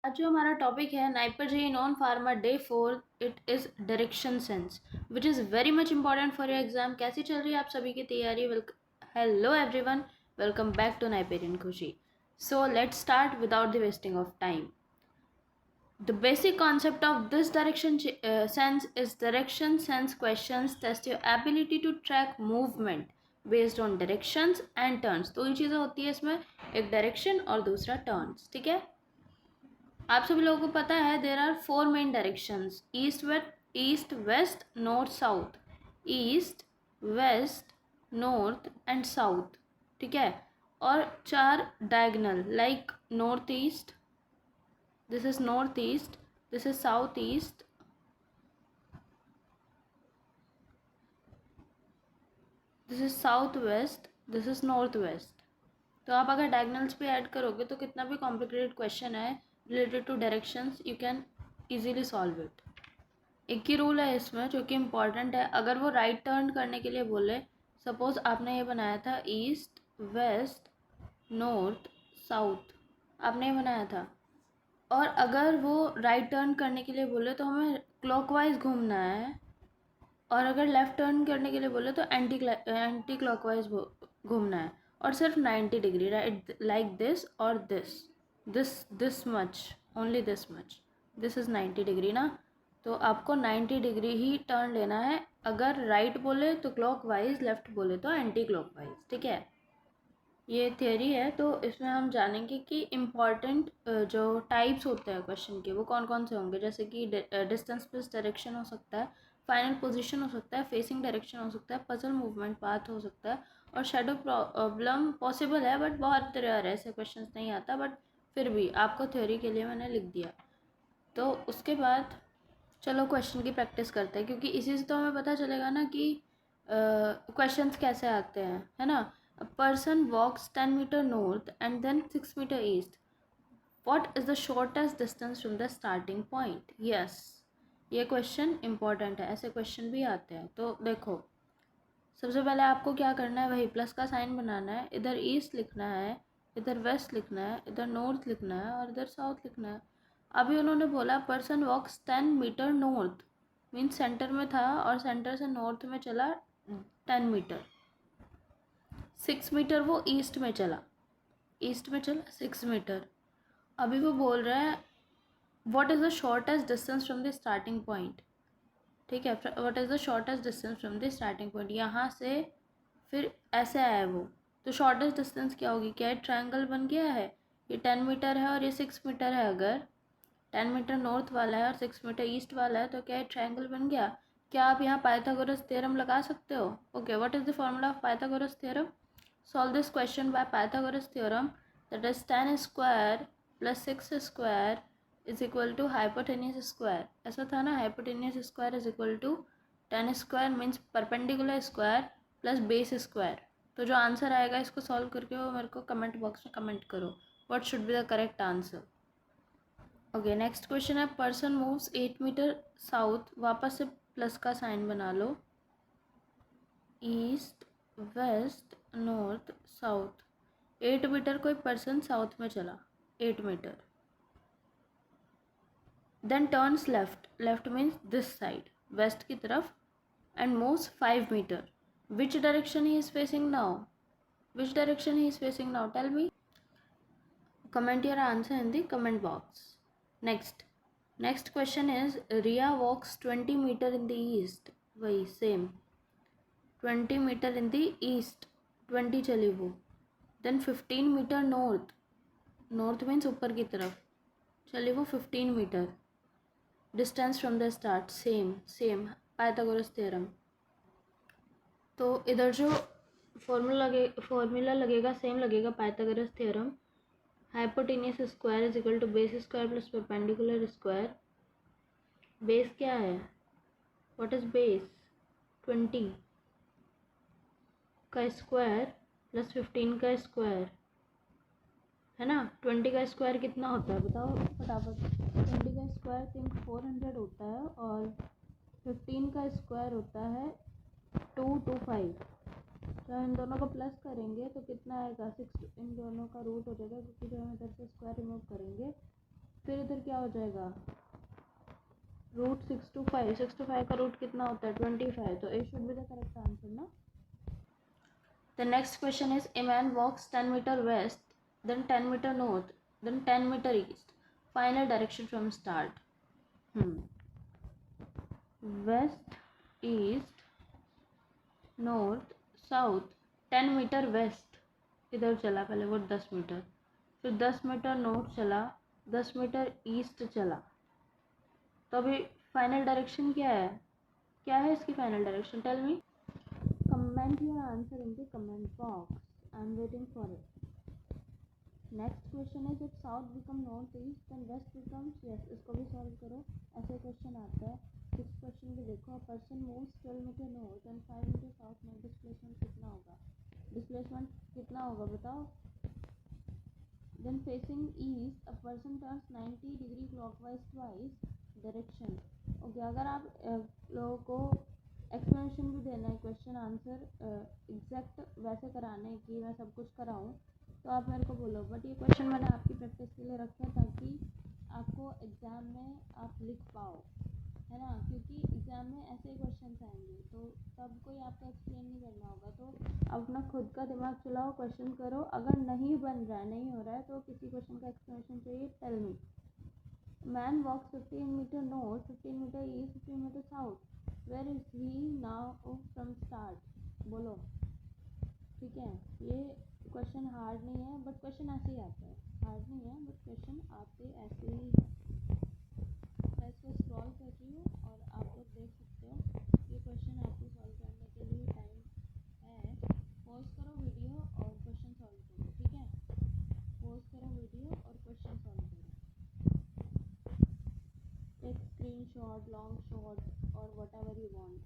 आज जो हमारा टॉपिक है NIPER J non pharma day 4 it is direction sense which is very much important for your exam. कैसी चल रही है आप सभी की तैयारी? Hello everyone, welcome back to Niperian Khushi. So let's start without the wasting of time. The basic concept of this direction sense is direction sense questions test your ability to track movement based on directions and turns। दो ही चीज़ें होती है इसमें, एक direction और दूसरा turns. ठीक है, आप सभी लोगों को पता है there are 4 main directions, east west north south. East west north and south, ठीक है। और 4 diagonal like north east, this is north east, this is south east, this is south west, this is north west. तो आप अगर diagonals पे add करोगे तो कितना भी कॉम्प्लिकेटेड क्वेश्चन है related to directions you can easily solve it. एक ही रूल है इसमें जो कि इम्पॉर्टेंट है। अगर वो राइट टर्न करने के लिए बोले, सपोज आपने ये बनाया था ईस्ट वेस्ट नॉर्थ साउथ, आपने ये बनाया था, और अगर वो राइट टर्न करने के लिए बोले तो हमें क्लॉकवाइज घूमना है, और अगर लेफ़्ट टर्न करने के लिए बोले तो एंटी क्लॉकवाइज घूमना है, और सिर्फ 90 डिग्री, राइट, लाइक दिस और this much, only this much, this is 90 degree ना। तो आपको 90 डिग्री ही टर्न लेना है, अगर राइट बोले तो क्लॉकवाइज, लेफ़्ट बोले तो एंटी क्लॉकवाइज। ठीक है, ये थियरी है। तो इसमें हम जानेंगे कि इम्पॉर्टेंट जो टाइप्स होते हैं क्वेश्चन के वो कौन कौन से होंगे, जैसे कि डिस्टेंस प्लस डायरेक्शन हो सकता है, फाइनल पोजीशन हो सकता है, फेसिंग डायरेक्शन हो सकता है, पजल मूवमेंट पाथ हो सकता है, और शेडो प्रॉब्लम पॉसिबल है बट बहुत रेयर है, ऐसे क्वेश्चन नहीं आता, बट फिर भी आपको थ्योरी के लिए मैंने लिख दिया। तो उसके बाद चलो क्वेश्चन की प्रैक्टिस करते हैं, क्योंकि इसी से तो हमें पता चलेगा ना कि क्वेश्चंस कैसे आते हैं, है ना। A person walks 10 meter north and then 6 meter east. What is the shortest distance from the starting point? Yes, ये क्वेश्चन इंपॉर्टेंट है, ऐसे क्वेश्चन भी आते हैं। तो देखो, सबसे पहले आपको क्या करना है, वही प्लस का साइन बनाना है, इधर ईस्ट लिखना है, इधर वेस्ट लिखना है, इधर नॉर्थ लिखना है और इधर साउथ लिखना है। अभी उन्होंने बोला पर्सन वॉक्स 10 मीटर नॉर्थ, मीन्स सेंटर में था और सेंटर से नॉर्थ में चला 10 मीटर, 6 मीटर वो ईस्ट में चला, 6 मीटर। अभी वो बोल रहा है what is the shortest distance from the starting point. ठीक है, what is the shortest distance from the starting point, यहाँ से फिर ऐसे आया वो, तो शॉर्टेस्ट डिस्टेंस क्या होगी, क्या ट्रायंगल बन गया है, ये 10 मीटर है और ये 6 मीटर है। अगर 10 मीटर नॉर्थ वाला है और 6 मीटर ईस्ट वाला है तो क्या ये ट्रायंगल बन गया। क्या आप यहाँ पाइथागोरस थ्योरम लगा सकते हो? Okay, what is the formula of Pythagoras theorem? Solve this question by Pythagoras theorem, that is tan square plus 6 square is equal to hypotenuse square। ऐसा था ना, hypotenuse square is equal to tan square means perpendicular square plus base square। तो जो answer आएगा इसको solve करके वो मेरे को कमेंट बॉक्स में कमेंट करो what should be the correct answer। Okay, next question है पर्सन मूव्स 8 मीटर साउथ, वापस से प्लस का साइन बना लो, east west north south, 8 meter कोई पर्सन साउथ में चला, 8 meter, then turns left, left means this side west की तरफ, and moves 5 meter, which direction he is facing now, which direction he is facing now, tell me, comment your answer in the comment box। next question is Ria walks 20 meter in the east, वही same 20 meter in the east, 20 चली वो, then 15 meter north, north means ऊपर की तरफ चली वो 15 meter, distance from the start same Pythagoras theorem. तो इधर जो फॉर्मूला लगेगा सेम लगेगा Pythagoras theorem, hypotenuse square is equal to base square plus perpendicular square. Base क्या है, व्हाट इज बेस, 20 का स्क्वायर प्लस 15 का स्क्वायर, है ना। 20 का स्क्वायर कितना होता है बताओ फटाफट, 20 का स्क्वायर थिंक 400 होता है और 15 का स्क्वायर होता है 225। तो इन दोनों को प्लस करेंगे तो कितना आएगा 6, इन दोनों का रूट हो जाएगा क्योंकि जब हम इधर से स्क्वायर रिमूव करेंगे फिर इधर क्या हो जाएगा, रूट 6 to 5, 6 to 5 का रूट कितना होता है 25, तो A should be the correct answer ना। The next question is a man walks 10 meter west, then 10 meter north, then 10 meter east, final direction from start. West, east, north, south. 10 meter west इधर चला पहले वो 10 meter, फिर 10 meter north चला, 10 meter east चला। तो अभी फाइनल डायरेक्शन क्या है, क्या है इसकी final direction, tell me. Comment your answer in the comment box, I am waiting for it. Next question है, जब south become north east then west becomes, yes इसको भी सॉल्व करो, ऐसे क्वेश्चन आता है। 6 क्वेश्चन भी देखो, person moves 12 meter north and 5 meter south में, डिस्प्लेसमेंट कितना होगा, डिस्प्लेसमेंट कितना होगा बताओ। Then facing east a person turns 90 degree clockwise twice direction. Okay, अगर आप लोगों को एक्सप्लेनेशन भी देना है, क्वेश्चन आंसर एग्जैक्ट वैसे कराने की मैं सब कुछ कराऊँ, तो आप मेरे को बोलो, बट ये क्वेश्चन मैंने आपकी प्रैक्टिस के लिए रखे हैं ताकि आपको एग्ज़ाम में आप लिख पाओ, है ना, क्योंकि एग्ज़ाम में ऐसे क्वेश्चन आएंगे तो तब कोई आपको एक्सप्लेन नहीं करना होगा, तो अपना खुद का दिमाग चलाओ, क्वेश्चन करो, अगर नहीं बन रहा है, नहीं हो रहा है, तो किसी क्वेश्चन का एक्सप्लेनेशन चाहिए, tell me. Man walks 15 meter north, 15 meter east, 15 meter south, where is he now from start, बोलो। ठीक है, ये क्वेश्चन हार्ड नहीं है, बट क्वेश्चन ऐसे ही आता है, हार्ड नहीं है बट क्वेश्चन आते ऐसे ही है। मैं इसको स्क्रॉल कर रही हूँ और आप लोग देख सकते हो, ये क्वेश्चन आपको सॉल्व करने के लिए टाइम है। पॉज करो वीडियो और क्वेश्चन सॉल्व करो, ठीक है, पॉज करो वीडियो और क्वेश्चन सॉल्व करो, take screen shot, long shot और whatever you want.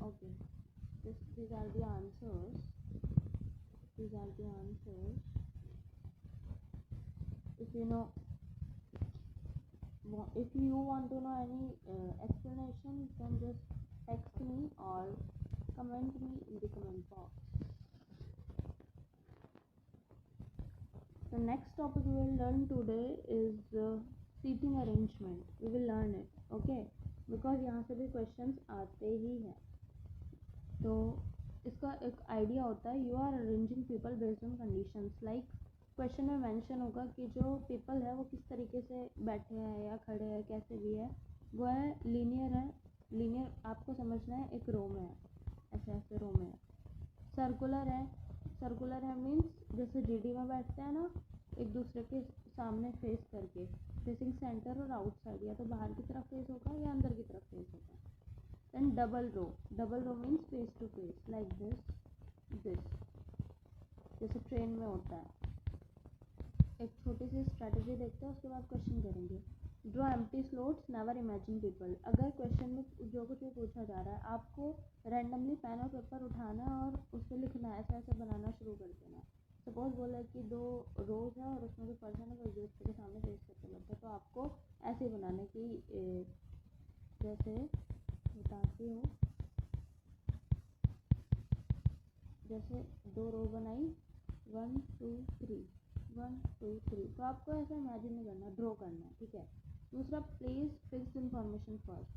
Okay, these are the answers, these are the answers. If you know, if you want to know any explanation, then just text me or comment me in the comment box. The next topic we will learn today is seating arrangement. We will learn it, okay, because यहाँ से भी questions आते ही हैं, तो इसका एक idea होता है, you are arranging people based on conditions, like question में मेंशन होगा कि जो पीपल है वो किस तरीके से बैठे हैं या खड़े हैं, कैसे भी है, वो है लीनियर है, लीनियर आपको समझना है, एक रो में है, ऐसे ऐसे रो में है। सर्कुलर है, सर्कुलर है मीन्स जैसे जीडी में बैठते हैं ना, एक दूसरे के सामने फेस करके, फेसिंग सेंटर और आउटसाइड, या तो बाहर की तरफ फेस होगा या अंदर की तरफ फेस होगा। Then double row means face to face, like this, जैसे ट्रेन में होता है। एक छोटी सी स्ट्रैटेजी देखते हैं, उसके बाद क्वेश्चन करेंगे। Draw empty slots, never imagine people. अगर क्वेश्चन में जो कुछ भी पूछा जा रहा है, आपको रैंडमली पेन और पेपर उठाना है और उस पर लिखना है, ऐसा ऐसा बनाना शुरू कर देना। सपोज बोला कि 2 रोज है और उसमें जो पर्सन है वो एक दूसरे के सामने फेस करके बैठा है, तो आपको ऐसे ही बनाना है कि जैसे बताती हूँ, जैसे 2 रो बनाई, 1 2 3, 1 2 3, तो आपको ऐसा इमेजिन नहीं करना, ड्रॉ करना है, ठीक है। दूसरा, place fixed information first,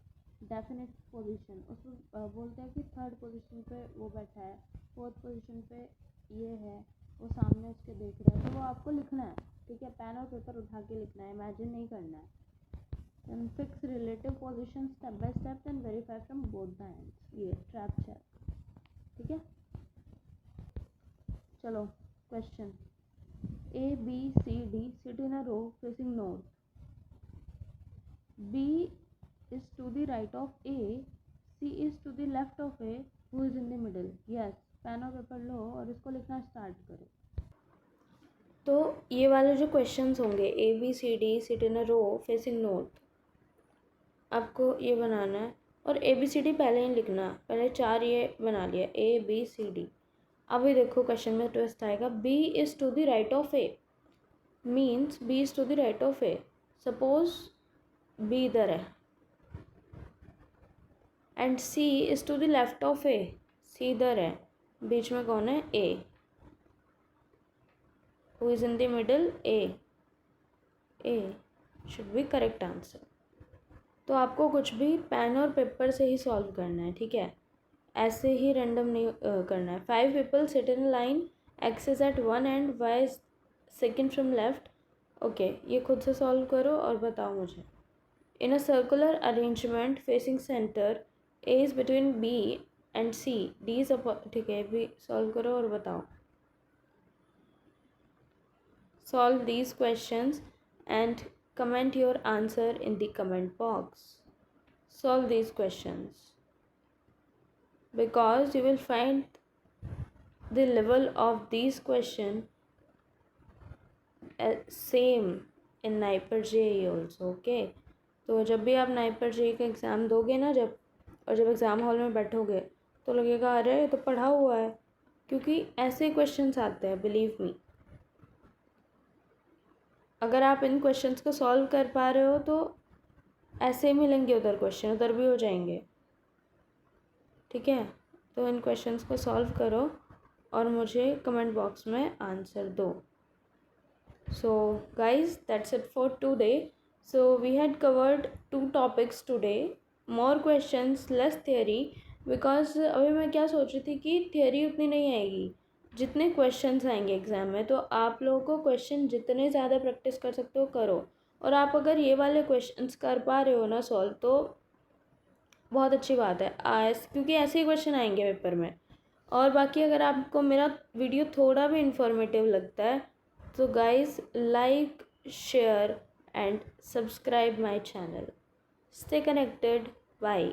definite position, उसमें बोलते हैं कि 3rd पोजीशन पे वो बैठा है, 4th पोजीशन पे ये है, वो सामने उसके देख रहा है, तो वो आपको लिखना है, ठीक है, पेन और पेपर उठा के लिखना है, इमेजिन नहीं करना है। Then fix relative position step by step and verify from both the ends. ये trap check, ठीक है। चलो question, A B C D sit in a row facing north. B is to the right of A, C is to the left of A, who is in the middle? Yes, pen और paper लो और इसको लिखना start करो। तो ये वाले जो क्वेश्चंस होंगे, A B C D sit in a row facing north, आपको ये बनाना है, और ए बी सी डी पहले ही लिखना, पहले 4 ये बना लिया, ए बी सी डी। अभी देखो क्वेश्चन में ट्विस्ट आएगा, B is to the right of A, means B is to the right of A, suppose B इधर है, and C is to the left of A, C इधर है, बीच में कौन है, A, who is in the middle, A, A should be correct answer. तो आपको कुछ भी पेन और पेपर से ही सॉल्व करना है, ठीक है, ऐसे ही रैंडम नहीं करना है। 5 people sit in a line, x is at one end, y is second from left। Okay, ये खुद से सॉल्व करो और बताओ मुझे। In a circular arrangement facing centre, A is between B and C, D is ठीक है, भी सॉल्व करो और बताओ। Solve these questions and comment your answer in the comment box. Solve these questions because you will find the level of these questions same in NIPER JEE also. Okay, तो जब भी आप NIPER JEE का exam दोगे ना, जब exam hall में बैठोगे तो लगेगा अरे ये तो पढ़ा हुआ है, क्योंकि ऐसे क्वेश्चंस आते हैं, बिलीव मी। अगर आप इन क्वेश्चंस को सॉल्व कर पा रहे हो तो ऐसे मिलेंगे उधर क्वेश्चन, उधर भी हो जाएंगे, ठीक है। तो इन क्वेश्चंस को सॉल्व करो और मुझे कमेंट बॉक्स में आंसर दो। So guys, that's it for today. So we had covered 2 topics today, more questions less theory, because अभी मैं क्या सोच रही थी कि थियरी उतनी नहीं आएगी जितने क्वेश्चंस आएंगे एग्ज़ाम में। तो आप लोगों को क्वेश्चन जितने ज़्यादा प्रैक्टिस कर सकते हो करो, और आप अगर ये वाले क्वेश्चंस कर पा रहे हो ना सॉल्व, तो बहुत अच्छी बात है, क्योंकि ऐसे ही क्वेश्चन आएंगे पेपर में। और बाकी अगर आपको मेरा वीडियो थोड़ा भी इंफॉर्मेटिव लगता है तो guys like, share and subscribe my channel. Stay connected, bye.